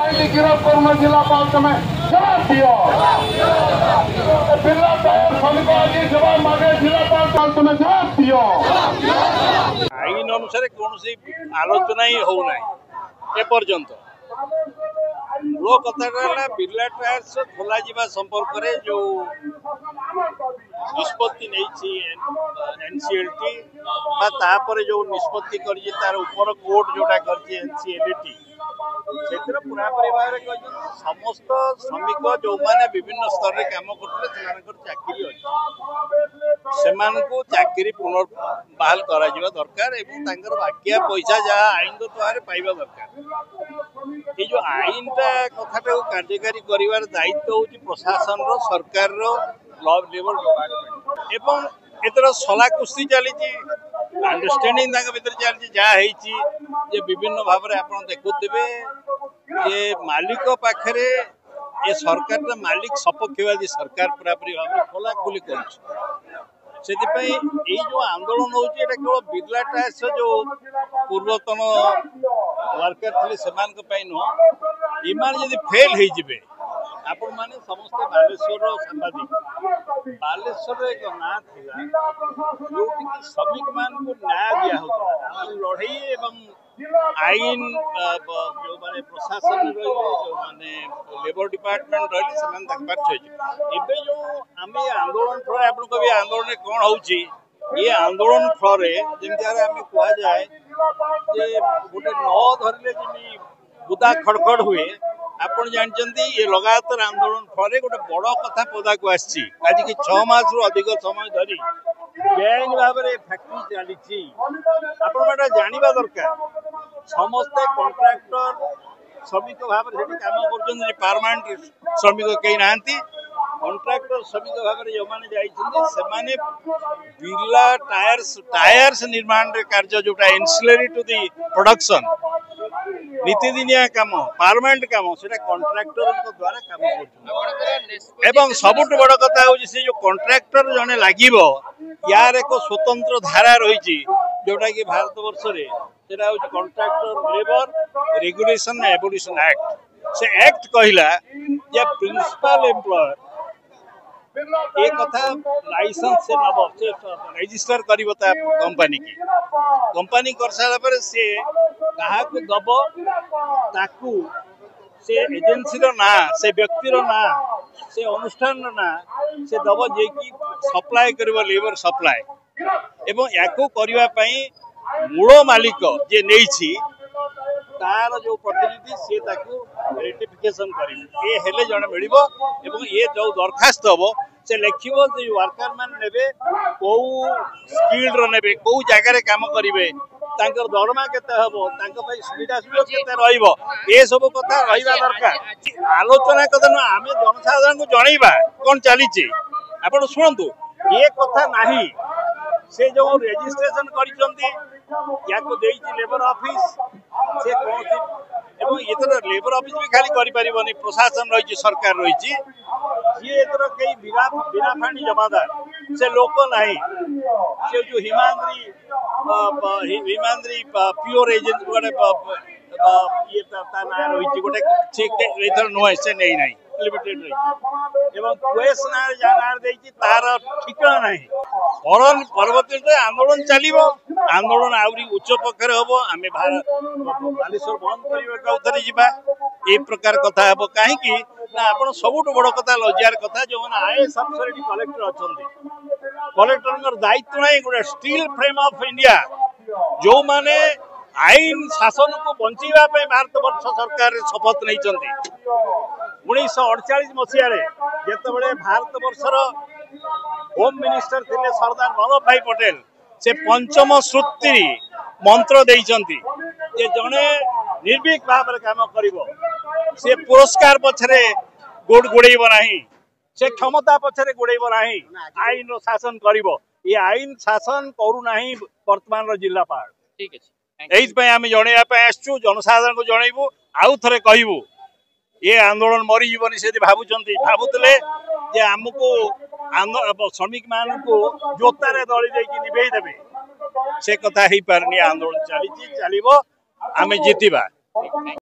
गिरफ्त करना जिलापाल तुम्हें जवाब दियो बिरला श्रमिक आज जवाब मांगे जिलापाल तुम्हें जवाब दियो आईन अनुसार कौन आलोचना ही होना एपर्यंत मूल कथा बिरला टायर्स खोल संपर्क में जो निष्पत्ति नहीं एनसीएलटी जो निष्पत्ति कर कोर्ट जोटा कर एनसीएलटी से पूरापूरी भाव में समस्त श्रमिक जो मैंने विभिन्न स्तर में कम करते चाकरी अच्छे से चाकरी पुनर्बहाल करा दरकार बाकिया पैसा जहाँ आईन द्वारा पाइबा दरकार ये जो आईन कथा कार्यकारी कर दायित्व हूँ प्रशासन सरकार लेबर डिपार्टमेंट एवं एतर सला कुस्ती चली अंडरस्टैंडिंग भीतर चलती जहाँ जे विभिन्न भाव में आप देखुवे ये मालिक पाखे ये सरकार मालिक सपक्षवादी सरकार पूरापूरी भाव में खोला खोली कर जो आंदोलन हो केवल बिरला टायर्स जो पूर्वतन वर्कर थे से नुह इमान जब फेल हो आपण माने समस्त बालेश्वर सांबादिक बालेश्वर एक ना थिला जो श्रमिक मान को न्याय दिया होता लड़ई एवं आईन जो माने प्रशासन रही जो माने लेबर डिपार्टमेंट रही से जो आम आंदोलन फल आप आंदोलन कौन हो ये आंदोलन फल जमी आम कह जाए गोटे न धरले जमी बुदा खड़खड़ हुए आपण जानते ये लगातार आंदोलन फल गोटे बड़ कथा पदा को आज की 6 मास रु अधिक समय धरी बेआईन भाव में फैक्ट्री चली आप जानवा दरकार समस्ते कॉन्ट्रैक्टर श्रमिक भाव में कम कर परमानेंट श्रमिक कहीं ना कॉन्ट्रैक्टर श्रमिक भाव में जो मैंने जाने बिरला टायर्स निर्माण कार्य जोटा एंसिलरी टू दी प्रोडक्शन नीतिदिनिया कम परमानेंट कम से कॉन्ट्रैक्टर द्वारा कम कर सबुठ बड़ कथा हूँ से जो कॉन्ट्रैक्टर जड़े लगे यार एक स्वतंत्र धारा रही जोटा कि भारत वर्ष में contractor labour regulation abolition act से एक्ट कहला प्रिंसिपल एम्प्लॉयर एक कथा लाइसेंस से नब से रजिस्टर कर कंपनी कर सारा पर से क्या दब ताकू से एजेंसी ना से व्यक्तिर ना से अनुष्ठान ना से दब जे कि सप्लाय कर लेबर सप्लाय एवं या करने मूल मालिक जे नहीं तार जो प्रतिनिधि सी रेटिफिकेशन करे जड़े मिल ये जो दरखास्त हम से लिखो वर्कर मान ने कौ स्किल्ड ने कौ जगार कम करेंगे दरमा के सुविधा सुयोग के सब कथा रहा दरकार आलोचना कथा ना आम जनसाधारण को जनइबा कौन चली आप शुणु ये कथा नहीं से जो रजिस्ट्रेशन कर लेबर ऑफिस से कौन एथर लेबर ऑफिस भी खाली करें प्रशासन रही सरकार रही ये एथर कई बिना फाणी जमादार से लोक नहीं से जो हिमाद्री प्योर एजेंट गोटे ये ना रही गोटे एथर नुहे से नहीं ना लिमिटेड रही क्वेस ना जहाँ ना तार ठिकाना नहीं परवर्ती आंदोलन चलो आंदोलन आहरी उच्च पक्षर हम आम बालेश्वर बंद करने जा प्रकार कथा हम कहीं आप सबुठ बड़ कथा लज्जार कथा जो मैंने आईएएस अफसर कलेक्टर अच्छा कलेक्टर दायित्व नहीं गोटे स्टील फ्रेम ऑफ इंडिया जो माने आईन शासन को बचाइवाई भारत वर्ष सरकार शपथ नहीं 1948 मसीह जिते भारत वर्षर होम मिनिस्टर थे सरदार वल्लभ भाई पटेल से पंचम श्रुति मंत्र देइचंती जे जड़े निर्भीक भाव में काम कर पुरस्कार पछरे गोड़ेब ना से क्षमता पछरे गोड़ेब ना आईन शासन कर ये आईन शासन करूना वर्तमान जिलापाल ठीक है आम जनवाई आसचु जनसाधारण को जनइबू आउ थे कहबू ये आंदोलन मरीजनी से भावुले जे आमको श्रमिक मान को जोतार दली देकी निभे देवे से कथा हो पारनी आंदोलन चली चलो आम जितवा।